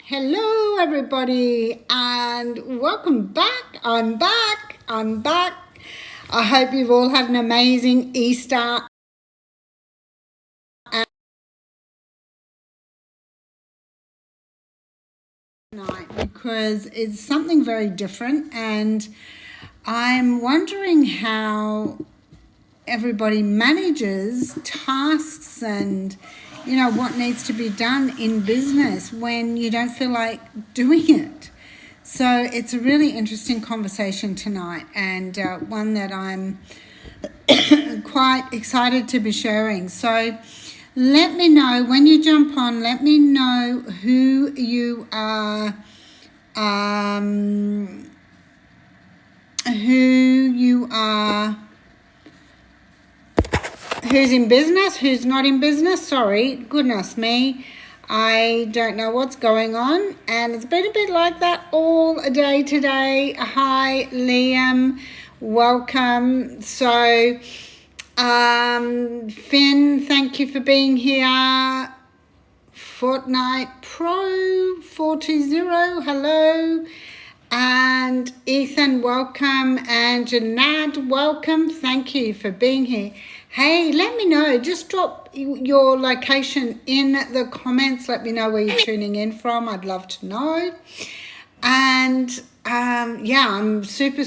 Hello, everybody, and welcome back. I'm back. I hope you've all had an amazing Easter night because it's something very different, and I'm wondering how everybody manages tasks and what needs to be done in business when you don't feel like doing it. So it's a really interesting conversation tonight, and one that I'm quite excited to be sharing. So let me know when you jump on, let me know who you are, who's in business, who's not in business. Sorry, goodness me, I don't know what's going on, and it's been a bit like that all day today. Hi, Liam, welcome. So, Finn, thank you for being here. Fortnite Pro 420, hello. And Ethan, welcome. And Janad, welcome. Thank you for being here. Hey, let me know. Just drop your location in the comments. Let me know where you're tuning in from. I'd love to know. And I'm super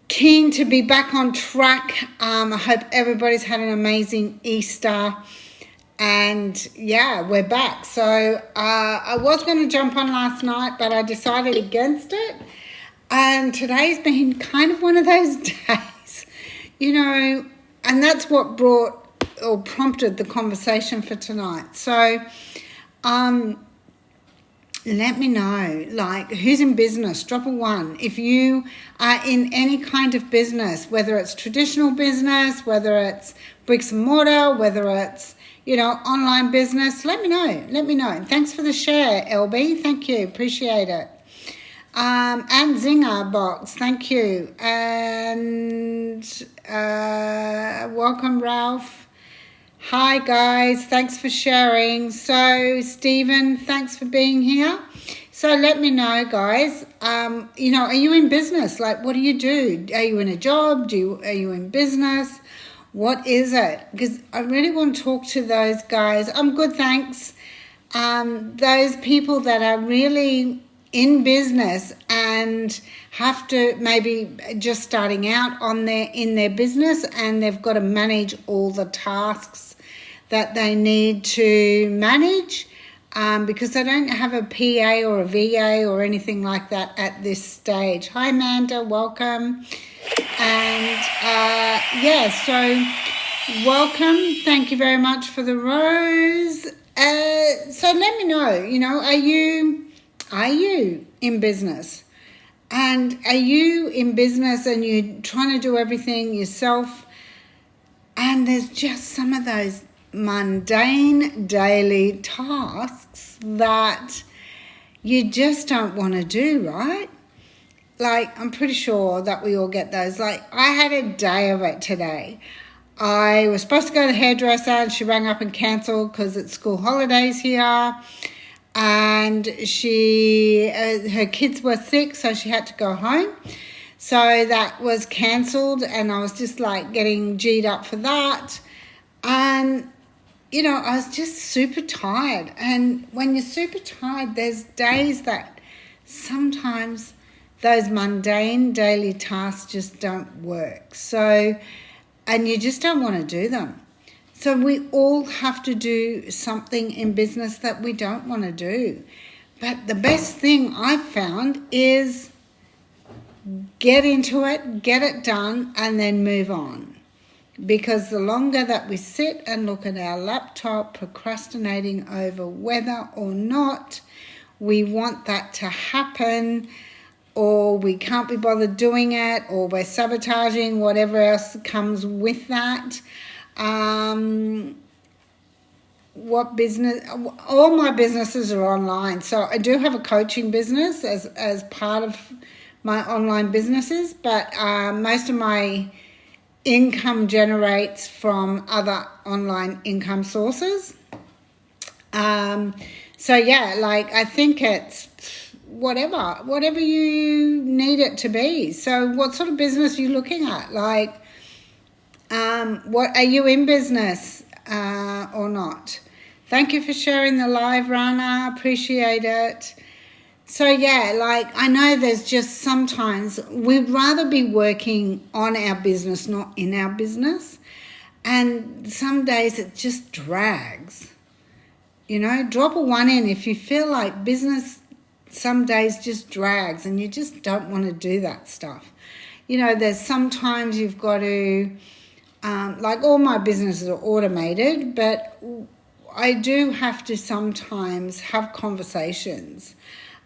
keen to be back on track. I hope everybody's had an amazing Easter. And we're back. So I was going to jump on last night, but I decided against it. And today's been kind of one of those days, and that's what brought or prompted the conversation for tonight. So let me know, like, who's in business. Drop a 1 if you are in any kind of business, whether it's traditional business, whether it's bricks and mortar, whether it's online business. Let me know. Thanks for the share, LB. Thank you. Appreciate it. And Zinger Box. Thank you. And welcome, Ralph. Hi, guys. Thanks for sharing. So, Stephen, thanks for being here. So let me know, guys. Are you in business? Like, what do you do? Are you in a job? Are you in business? What is it? Because I really want to talk to those guys. I'm good, thanks. Those people that are really in business and have to maybe just starting out in their business, and they've got to manage all the tasks that they need to manage because they don't have a PA or a VA or anything like that at this stage. Hi, Amanda. Welcome. And so welcome. Thank you very much for the rose. So let me know, are you in business? And are you in business and you're trying to do everything yourself? And there's just some of those mundane daily tasks that you just don't want to do, right? Like, I'm pretty sure that we all get those. Like, I had a day of it today. I was supposed to go to the hairdresser, and she rang up and cancelled because it's school holidays here. And her kids were sick, so she had to go home. So that was cancelled, and I was just like getting G'd up for that. And, I was just super tired. And when you're super tired, there's days that sometimes those mundane daily tasks just don't work. So, and you just don't want to do them. So we all have to do something in business that we don't want to do. But the best thing I've found is get into it, get it done, and then move on. Because the longer that we sit and look at our laptop procrastinating over whether or not we want that to happen, or we can't be bothered doing it, or we're sabotaging whatever else comes with that. What business? All my businesses are online. So I do have a coaching business as part of my online businesses, but most of my income generates from other online income sources. So yeah, like I think it's whatever you need it to be. So what sort of business are you looking at? Like, what are you in business or not? Thank you for sharing the live, Rana. Appreciate it. So yeah, like I know there's just sometimes we'd rather be working on our business, not in our business. And some days it just drags. You know, drop a 1 in if you feel like business some days just drags and you just don't want to do that stuff. You know, there's sometimes you've got to, like all my businesses are automated, but I do have to sometimes have conversations.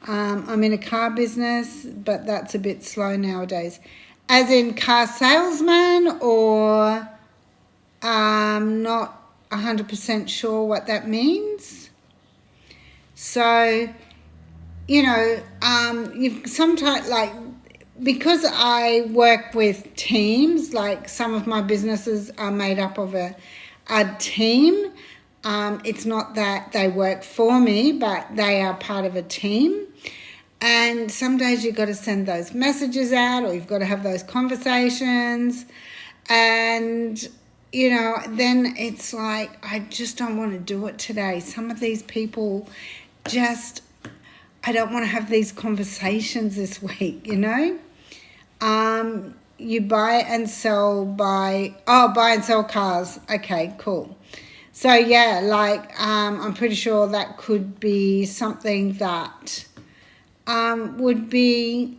I'm in a car business, but that's a bit slow nowadays. As in car salesman, or I'm not 100% sure what that means. So, you know, you've sometimes, like, because I work with teams, like some of my businesses are made up of a team. It's not that they work for me, but they are part of a team. And some days you've got to send those messages out, or you've got to have those conversations. And, you know, then it's like, I just don't want to do it today. Some of these people just, I don't want to have these conversations this week, you know. You buy and sell cars. Okay, cool. So yeah, like I'm pretty sure that could be something that would be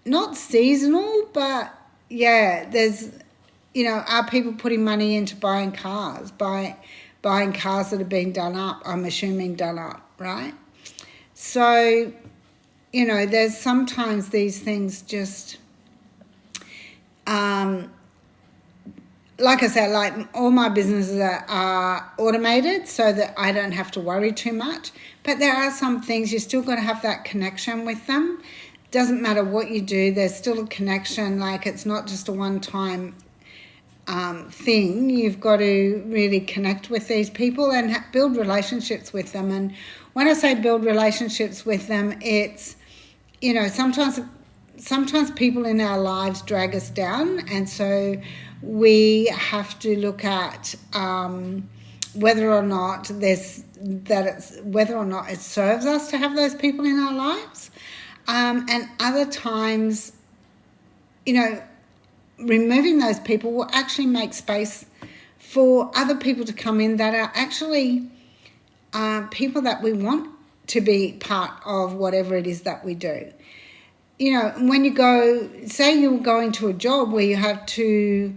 not seasonal, but yeah, there's, you know, are people putting money into buying cars, buying cars that are being done up, I'm assuming done up, right? So, you know, there's sometimes these things just, like I said, like all my businesses are automated so that I don't have to worry too much. But there are some things you still got to have that connection with them. Doesn't matter what you do, there's still a connection. Like it's not just a one-time thing. You've got to really connect with these people and build relationships with them. And when I say build relationships with them, it's, you know, sometimes people in our lives drag us down, and so we have to look at whether or not it serves us to have those people in our lives, and other times, you know, removing those people will actually make space for other people to come in that are actually people that we want to be part of whatever it is that we do. You know, when you go, say you're going to a job where you have to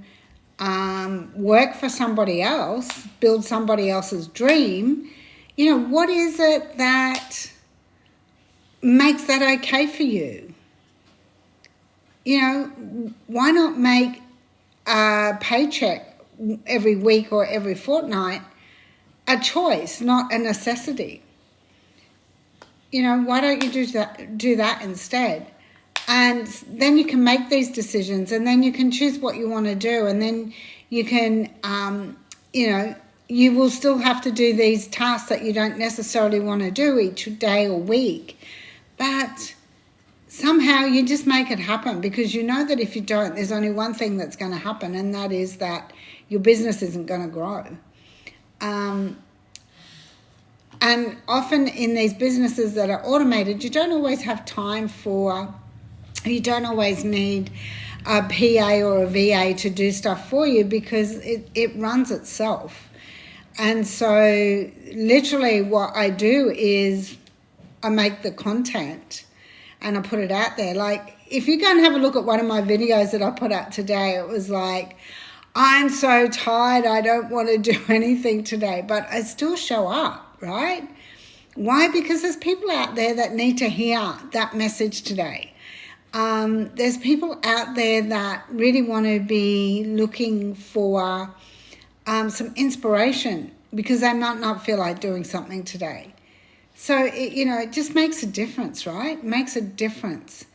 work for somebody else, build somebody else's dream, you know, what is it that makes that okay for you? You know, why not make a paycheck every week or every fortnight a choice, not a necessity? You know, why don't you do that instead? And then you can make these decisions, and then you can choose what you want to do, and then you can, you know, you will still have to do these tasks that you don't necessarily want to do each day or week, but somehow you just make it happen, because you know that if you don't, there's only one thing that's going to happen, and that is that your business isn't going to grow. And often in these businesses that are automated, you don't always have time for, you don't always need a PA or a VA to do stuff for you, because it runs itself. And so literally what I do is I make the content and I put it out there. Like if you go and have a look at one of my videos that I put out today, it was like, I'm so tired, I don't want to do anything today, but I still show up, right? Why? Because there's people out there that need to hear that message today. There's people out there that really want to be looking for some inspiration, because they might not feel like doing something today. So, it just makes a difference, right? It makes a difference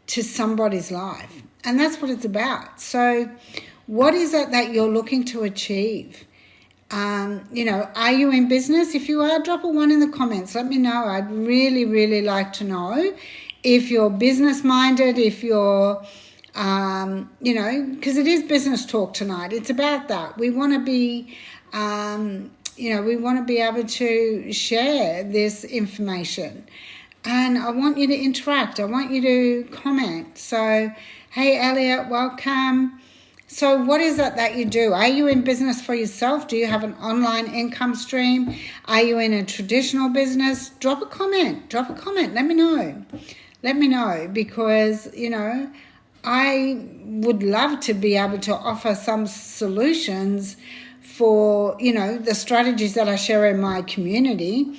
to somebody's life. And that's what it's about. So what is it that you're looking to achieve? Are you in business? If you are, drop a 1 in the comments. Let me know. I'd really, really like to know if you're business minded, if you're, because it is business talk tonight. It's about that. We want to be, we want to be able to share this information. And I want you to interact. I want you to comment. So, hey, Elliot, welcome. So what is it that you do? Are you in business for yourself? Do you have an online income stream? Are you in a traditional business? Drop a comment. Let me know. Because, I would love to be able to offer some solutions for, the strategies that I share in my community.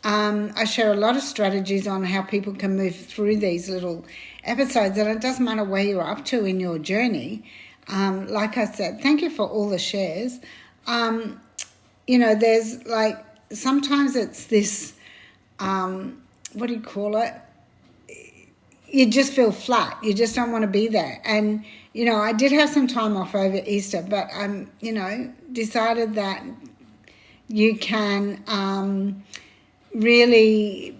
I share a lot of strategies on how people can move through these little episodes, and it doesn't matter where you're up to in your journey. Like I said, thank you for all the shares. There's sometimes it's this, what do you call it? You just feel flat. You just don't want to be there. And, I did have some time off over Easter, but decided that you can really,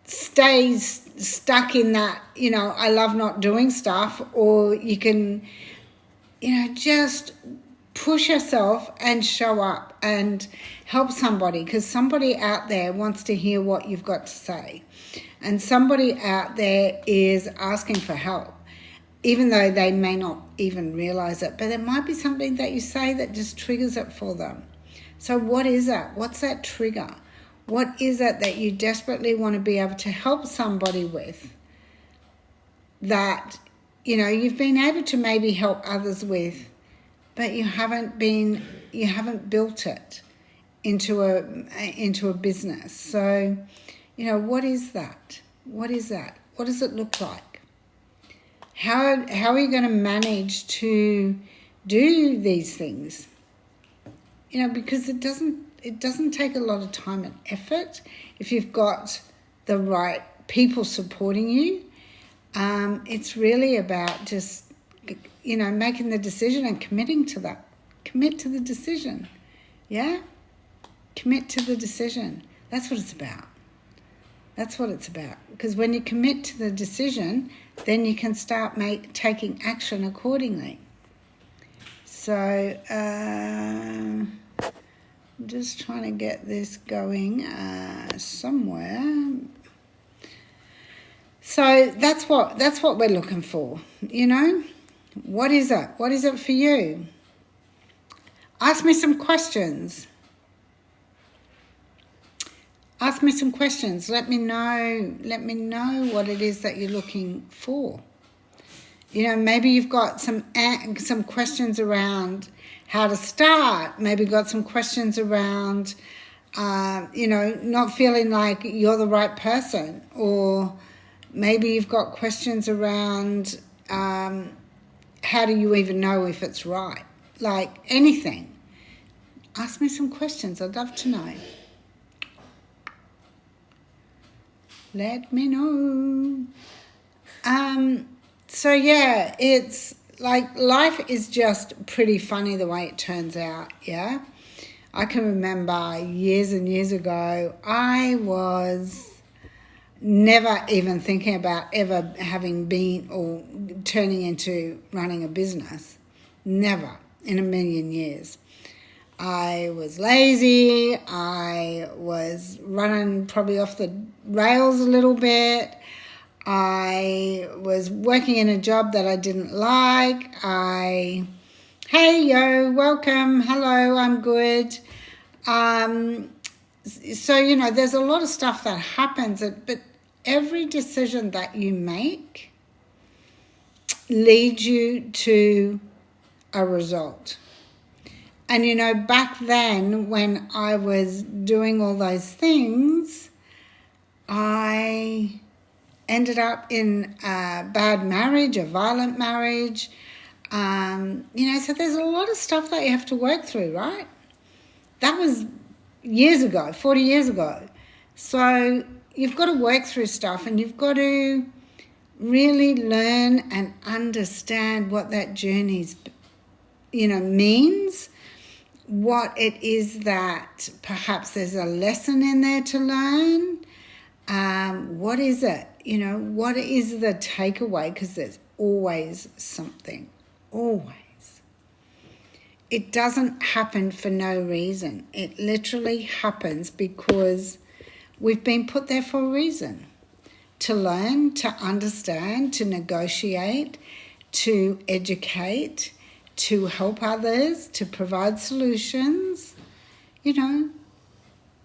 stay stuck in that, I love not doing stuff, or you can, just push yourself and show up and help somebody, because somebody out there wants to hear what you've got to say. And somebody out there is asking for help, even though they may not even realize it, but there might be something that you say that just triggers it for them. So what is that? What's that trigger? What is it that you desperately want to be able to help somebody with that, you've been able to maybe help others with, but you haven't built it into a business. So, what is that? What is that? What does it look like? How are you going to manage to do these things? Because it doesn't take a lot of time and effort if you've got the right people supporting you. It's really about just, making the decision and committing to that. Commit to the decision. Yeah? Commit to the decision. That's what it's about. Because when you commit to the decision, then you can start taking action accordingly. So, I'm just trying to get this going somewhere. So that's what we're looking for. What is it? What is it for you? Ask me some questions. Ask me some questions. Let me know what it is that you're looking for. Maybe you've got some questions around how to start. Maybe got some questions around, not feeling like you're the right person. Or maybe you've got questions around how do you even know if it's right? Like anything. Ask me some questions. I'd love to know. Let me know. So yeah, it's like life is just pretty funny the way it turns out, yeah? I can remember years and years ago, I was never even thinking about ever having been or turning into running a business. Never in a million years. I was lazy. I was running probably off the rails a little bit. I was working in a job that I didn't like. Hey, yo, welcome. Hello, I'm good. So, there's a lot of stuff that happens, but every decision that you make leads you to a result. And, back then when I was doing all those things, I ended up in a bad marriage, a violent marriage. So there's a lot of stuff that you have to work through, right? That was years ago, 40 years ago. So you've got to work through stuff, and you've got to really learn and understand what that journey's means, what it is that perhaps there's a lesson in there to learn. What is it? What is the takeaway? Because there's always something, always. It doesn't happen for no reason. It literally happens because we've been put there for a reason. To learn, to understand, to negotiate, to educate, to help others, to provide solutions.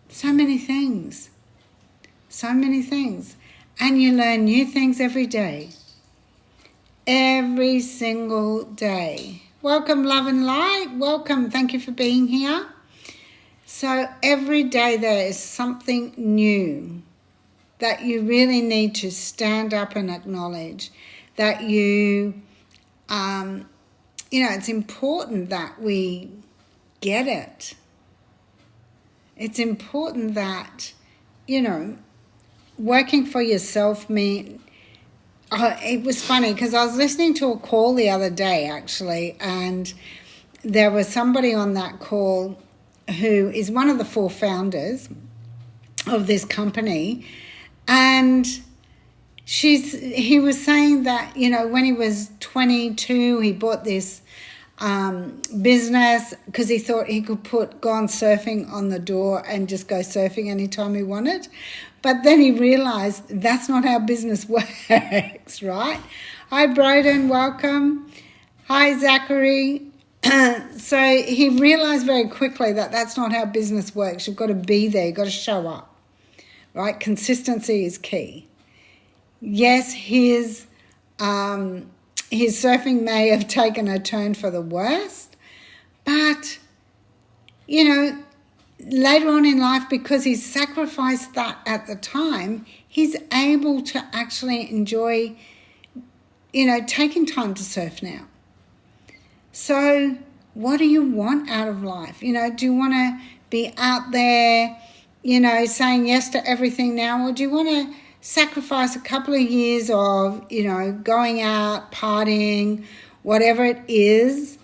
So many things. So many things. And you learn new things every day. Every single day. Welcome, love and light. Welcome. Thank you for being here. So every day there is something new that you really need to stand up and acknowledge. That it's important that we get it. It's important that, working for yourself means... it was funny because I was listening to a call the other day, actually, and there was somebody on that call who is one of the 4 founders of this company, and he was saying that, when he was 22, he bought this business because he thought he could go on surfing on the door and just go surfing anytime he wanted. But then he realised that's not how business works, right? Hi, Broden, welcome. Hi, Zachary. So he realised very quickly that that's not how business works. You've got to be there. You've got to show up, right? Consistency is key. Yes, his surfing may have taken a turn for the worst, but, later on in life, because he sacrificed that at the time, he's able to actually enjoy, taking time to surf now. So what do you want out of life? Do you want to be out there, saying yes to everything now, or do you want to sacrifice a couple of years of, going out, partying, whatever it is,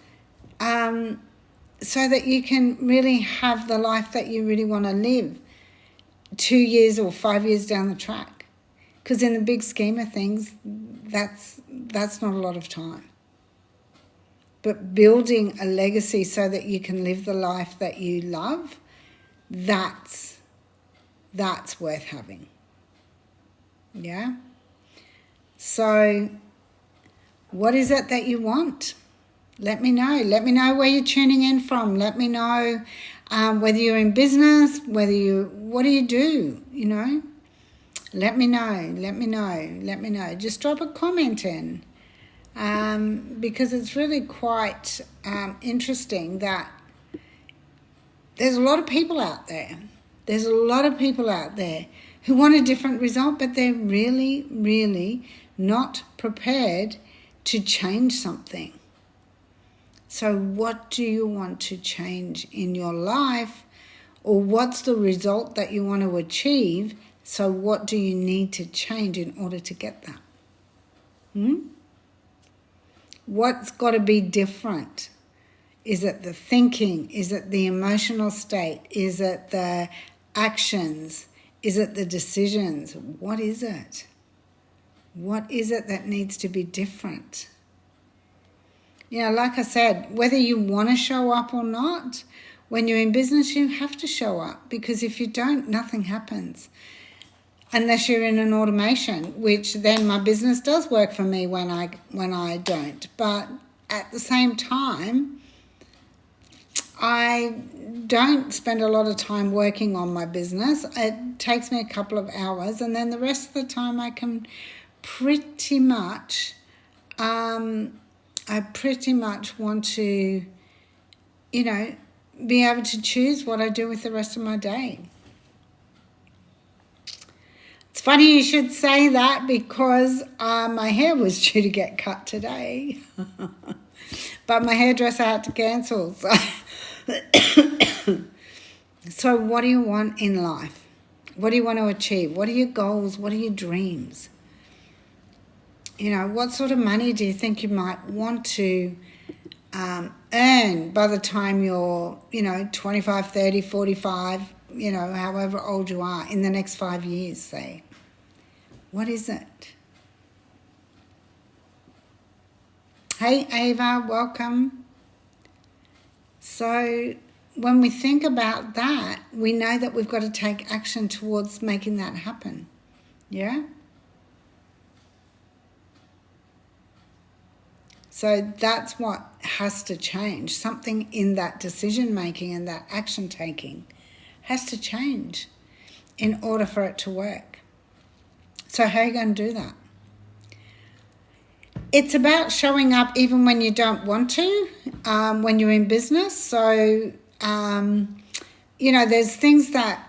so that you can really have the life that you really want to live 2 years or 5 years down the track? Because in the big scheme of things, that's not a lot of time. But building a legacy so that you can live the life that you love, that's worth having. Yeah? So what is it that you want? Let me know. Let me know where you're tuning in from. Let me know whether you're in business, what do you do, Let me know. Let me know. Let me know. Just drop a comment in because it's really quite interesting that there's a lot of people out there. There's a lot of people out there who want a different result, but they're really, really not prepared to change something. So what do you want to change in your life, or what's the result that you want to achieve? So what do you need to change in order to get that? What's got to be different? Is it the thinking? Is it the emotional state? Is it the actions? Is it the decisions? What is it? What is it that needs to be different? Like I said, whether you want to show up or not, when you're in business, you have to show up, because if you don't, nothing happens. Unless you're in an automation, which then my business does work for me when I don't. But at the same time, I don't spend a lot of time working on my business. It takes me a couple of hours, and then the rest of the time I can pretty much, I pretty much want to, be able to choose what I do with the rest of my day. It's funny you should say that, because my hair was due to get cut today, but my hairdresser had to cancel. So what do you want in life? What do you want to achieve? What are your goals? What are your dreams? What sort of money do you think you might want to earn by the time you're, 25, 30, 45, however old you are in the next 5 years, say? What is it? Hey, Ava, welcome. So when we think about that, we know that we've got to take action towards making that happen. Yeah? So that's what has to change. Something in that decision making and that action taking has to change in order for it to work. So how are you going to do that? It's about showing up even when you don't want to, when you're in business. So, there's things that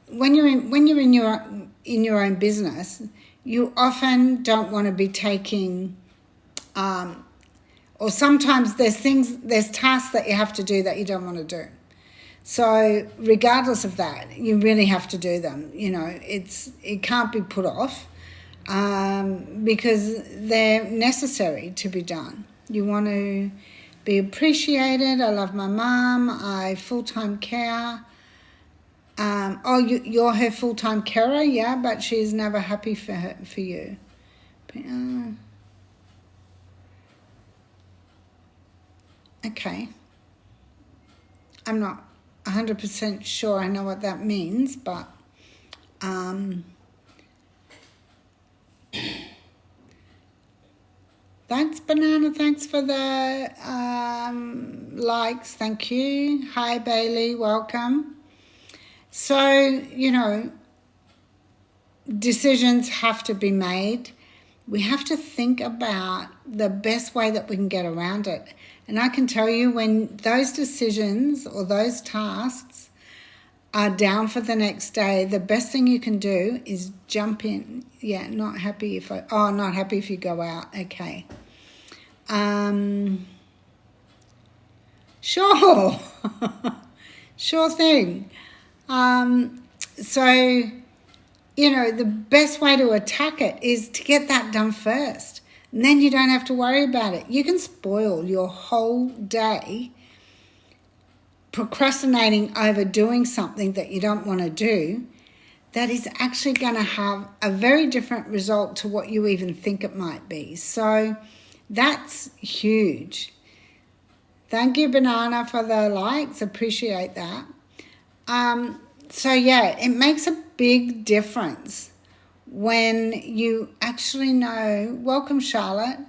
when you're in your own business, you often don't want to be taking, or sometimes there's tasks that you have to do that you don't want to do. So regardless of that, you really have to do them. It can't be put off. Because they're necessary to be done. You want to be appreciated. I love my mum. I full-time care. You're her full-time carer, yeah, but she's never happy for you. Okay. I'm not 100% sure I know what that means, but thanks, Banana. Thanks for the likes. Thank you. Hi, Bailey. Welcome. So, decisions have to be made. We have to think about the best way that we can get around it. And I can tell you, when those decisions or those tasks are down for the next day, the best thing you can do is jump in. Yeah, not happy if you go out. Okay. Sure. Sure thing. So, the best way to attack it is to get that done first. And then you don't have to worry about it. You can spoil your whole day procrastinating over doing something that you don't want to do, that is actually going to have a very different result to what you even think it might be. So that's huge. Thank you, Banana, for the likes. Appreciate that. So yeah, it makes a big difference when you actually know, welcome Charlotte,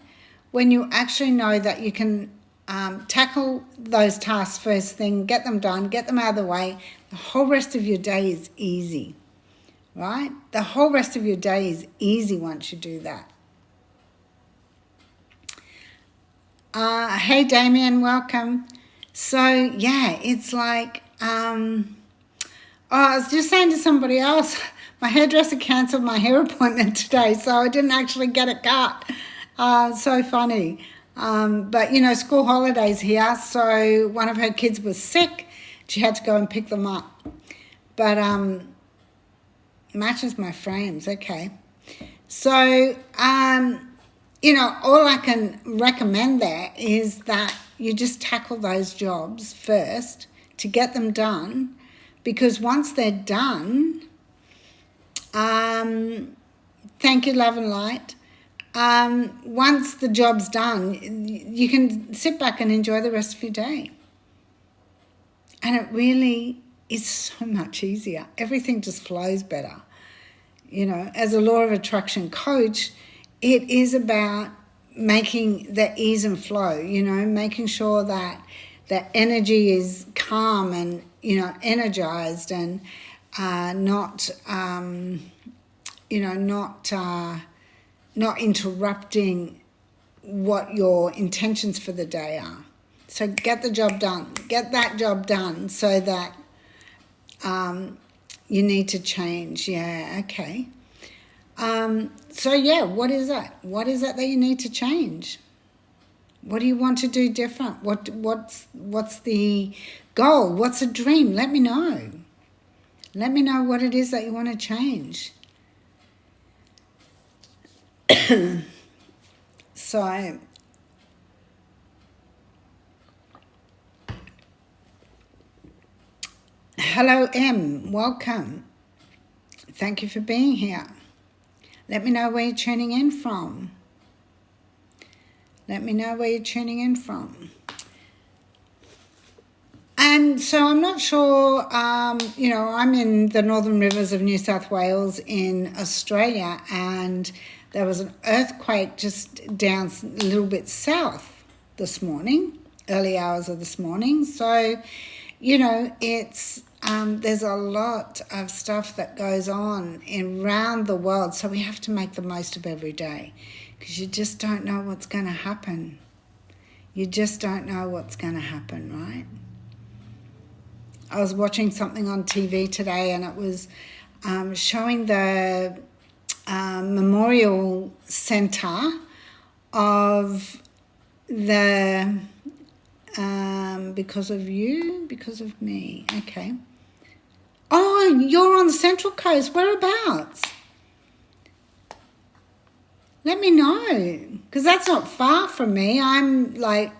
when you actually know that you can tackle those tasks first thing, get them done, get them out of the way. The whole rest of your day is easy, right? The whole rest of your day is easy once you do that. Hey, Damien, welcome. So, yeah, it's like, I was just saying to somebody else, my hairdresser cancelled my hair appointment today, so I didn't actually get it cut. So funny. But, school holidays here, so one of her kids was sick. She had to go and pick them up. But matches my frames, okay. So, all I can recommend there is that you just tackle those jobs first to get them done, because once they're done, thank you, Love and Light. Once the job's done, you can sit back and enjoy the rest of your day. And it really is so much easier. Everything just flows better. As a law of attraction coach, it is about making the ease and flow, making sure that the energy is calm and, energized and not interrupting what your intentions for the day are. So get the job done. Get that job done so that you need to change. Yeah, okay. So yeah, what is that? What is that you need to change? What do you want to do different? What's the goal? What's the dream? Let me know. Let me know what it is that you want to change. So hello, M. Welcome. Thank you for being here. Let me know where you're tuning in from. Let me know where you're tuning in from. And so I'm not sure, I'm in the Northern Rivers of New South Wales in Australia, and there was an earthquake just down a little bit south this morning, early hours of this morning. So, it's there's a lot of stuff that goes on around the world. So we have to make the most of every day, because you just don't know what's going to happen. You just don't know what's going to happen, right? I was watching something on TV today, and it was showing the memorial centre of the because of you, because of me. Okay. Oh, you're on the Central Coast. Whereabouts? Let me know, because that's not far from me. I'm like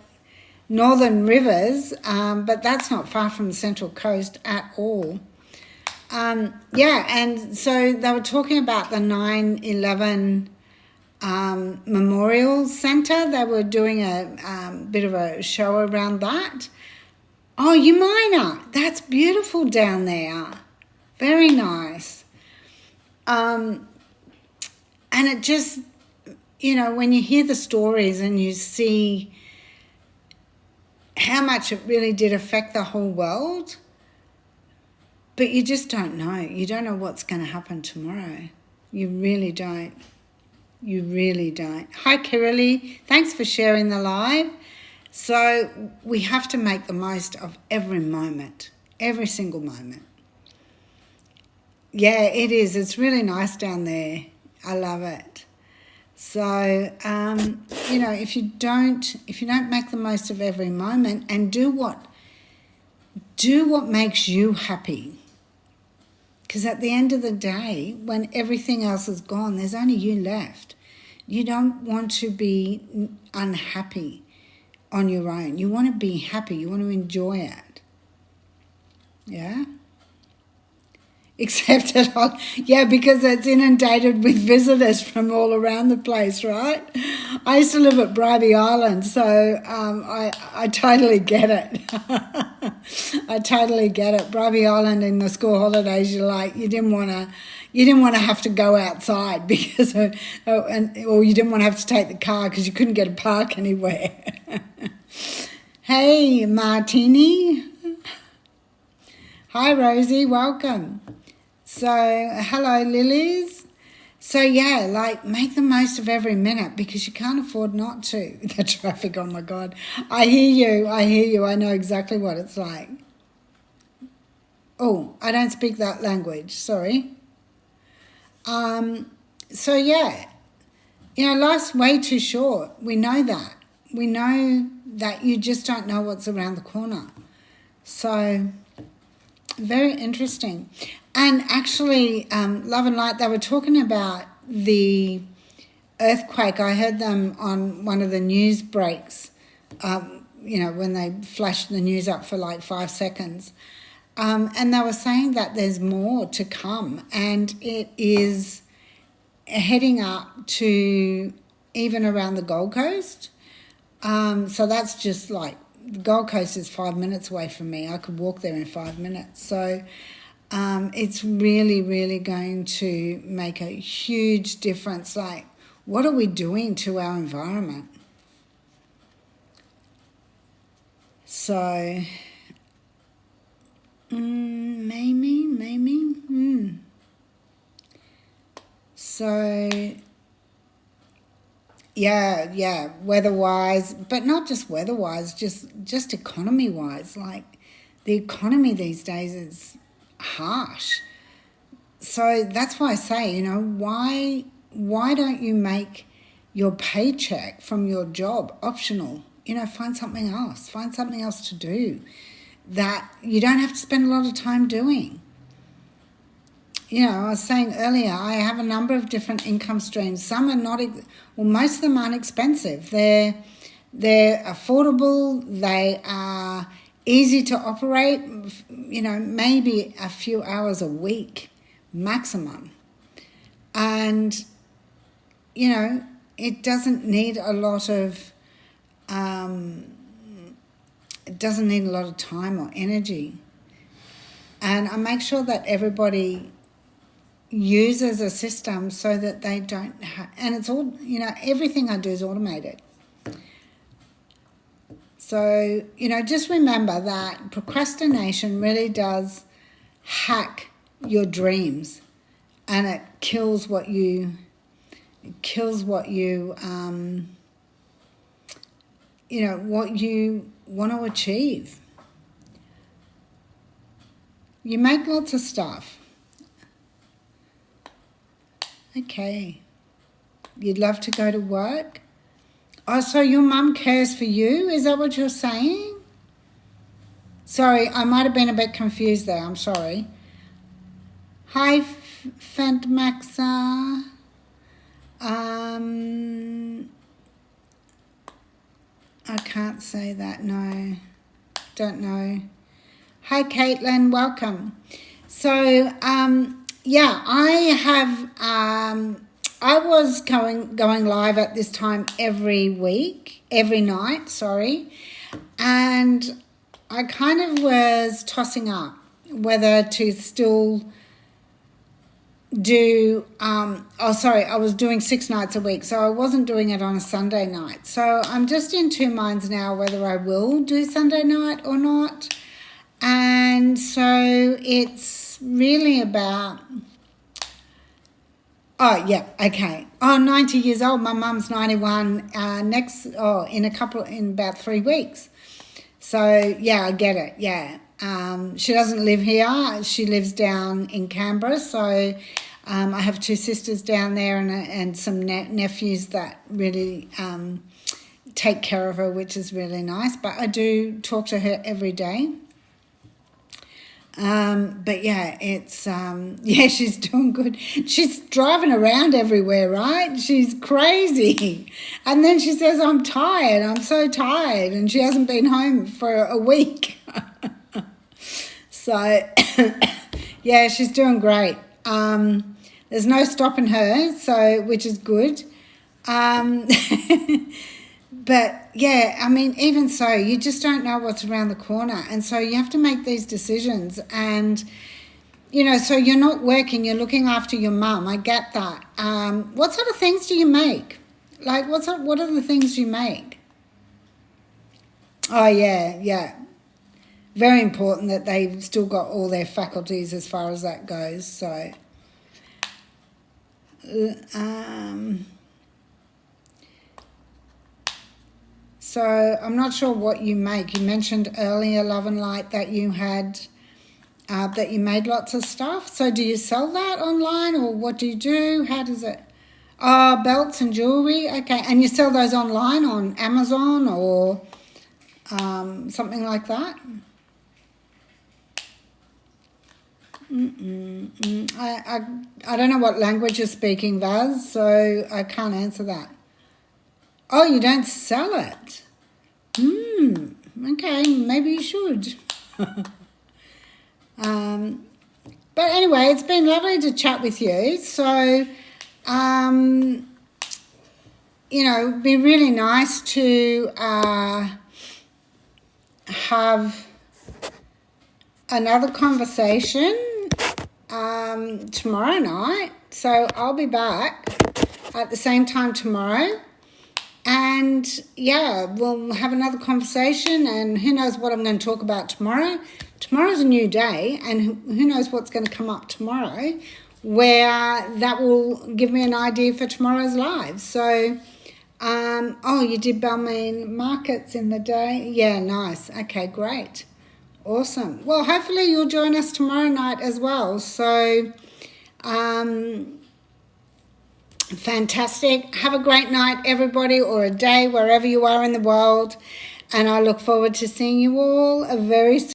Northern Rivers, but that's not far from the Central Coast at all. And so they were talking about the 9/11 Memorial Centre. They were doing a bit of a show around that. Oh, Umina, that's beautiful down there. Very nice. And it just, when you hear the stories and you see how much it really did affect the whole world, but you just don't know. You don't know what's going to happen tomorrow. You really don't. You really don't. Hi, Kirili. Thanks for sharing the live. So we have to make the most of every moment, every single moment. Yeah, it is. It's really nice down there. I love it. So, if you don't make the most of every moment and do what makes you happy. Because at the end of the day, when everything else is gone, there's only you left. You don't want to be unhappy on your own. You want to be happy. You want to enjoy it. Yeah? Except because it's inundated with visitors from all around the place, right? I used to live at Bribie Island, so I totally get it. I totally get it. Bribie Island in the school holidays, you didn't want to have to go outside because or you didn't want to have to take the car because you couldn't get a park anywhere. Hey, Martini. Hi, Rosie. Welcome. So, hello, Lilies. So, make the most of every minute because you can't afford not to. The traffic, oh, my God. I hear you. I know exactly what it's like. Oh, I don't speak that language. Sorry. Life's way too short. We know that. We know that you just don't know what's around the corner. So, very interesting. And actually, Love and Light, they were talking about the earthquake. I heard them on one of the news breaks, when they flashed the news up for like 5 seconds. And they were saying that there's more to come, and it is heading up to even around the Gold Coast. So that's just like, the Gold Coast is 5 minutes away from me. I could walk there in 5 minutes. So it's really, really going to make a huge difference. Like, what are we doing to our environment? So, maybe. So, yeah, weather-wise, but not just weather-wise, just economy-wise. Like, the economy these days is harsh. So that's why I say, why don't you make your paycheck from your job optional? Find something else. Find something else to do that you don't have to spend a lot of time doing. I was saying earlier, I have a number of different income streams. Some are not, most of them aren't expensive. They're affordable. They are easy to operate, you know, maybe a few hours a week maximum. And, you know, it doesn't need a lot of, it doesn't need a lot of time or energy. And I make sure that everybody uses a system so that they don't have, and it's all, you know, everything I do is automated. So, you know, just remember that procrastination really does hack your dreams, and it kills what you you know, what you want to achieve. You make lots of stuff. Okay. You'd love to go to work? Oh, so your mum cares for you? Is that what you're saying? Sorry, I might have been a bit confused there. I'm sorry. Hi, Fentmaxa. I can't say that, no. Don't know. Hi, Caitlin, welcome. So, yeah, I was going live at this time every night, and I kind of was tossing up whether to still do, I was doing 6 nights a week, so I wasn't doing it on a Sunday night. So I'm just in two minds now whether I will do Sunday night or not. And so it's really about, oh, yeah, okay. Oh, 90 years old. My mum's 91 in about 3 weeks. So, yeah, I get it, yeah. She doesn't live here. She lives down in Canberra. So I have 2 sisters down there and some nephews that really take care of her, which is really nice. But I do talk to her every day. But yeah, it's, yeah, she's doing good. She's driving around everywhere, right? She's crazy. And then she says, I'm tired. I'm so tired. And she hasn't been home for a week. So, yeah, she's doing great. There's no stopping her, so, which is good. But yeah, I mean, even so, you just don't know what's around the corner. And so you have to make these decisions. And, you know, so you're not working, you're looking after your mum. I get that. What sort of things do you make? Like, what are the things you make? Oh, yeah. Very important that they've still got all their faculties as far as that goes. So, so I'm not sure what you make. You mentioned earlier, Love and Light, that you had, that you made lots of stuff. So do you sell that online, or what do you do? How does it? Oh, belts and jewelry. Okay, and you sell those online on Amazon or something like that? I don't know what language you're speaking, Vaz, so I can't answer that. Oh, you don't sell it? Okay, maybe you should. But anyway, it's been lovely to chat with you. So, you know, it'd be really nice to have another conversation tomorrow night. So I'll be back at the same time tomorrow. And yeah, we'll have another conversation, and who knows what I'm going to talk about tomorrow. Tomorrow's a new day, and who knows what's going to come up tomorrow, where that will give me an idea for tomorrow's live. So, oh, you did Balmain markets in the day? Yeah, nice. Okay, great. Awesome. Well, hopefully you'll join us tomorrow night as well. So, fantastic. Have a great night, everybody, or a day, wherever you are in the world. And I look forward to seeing you all very soon.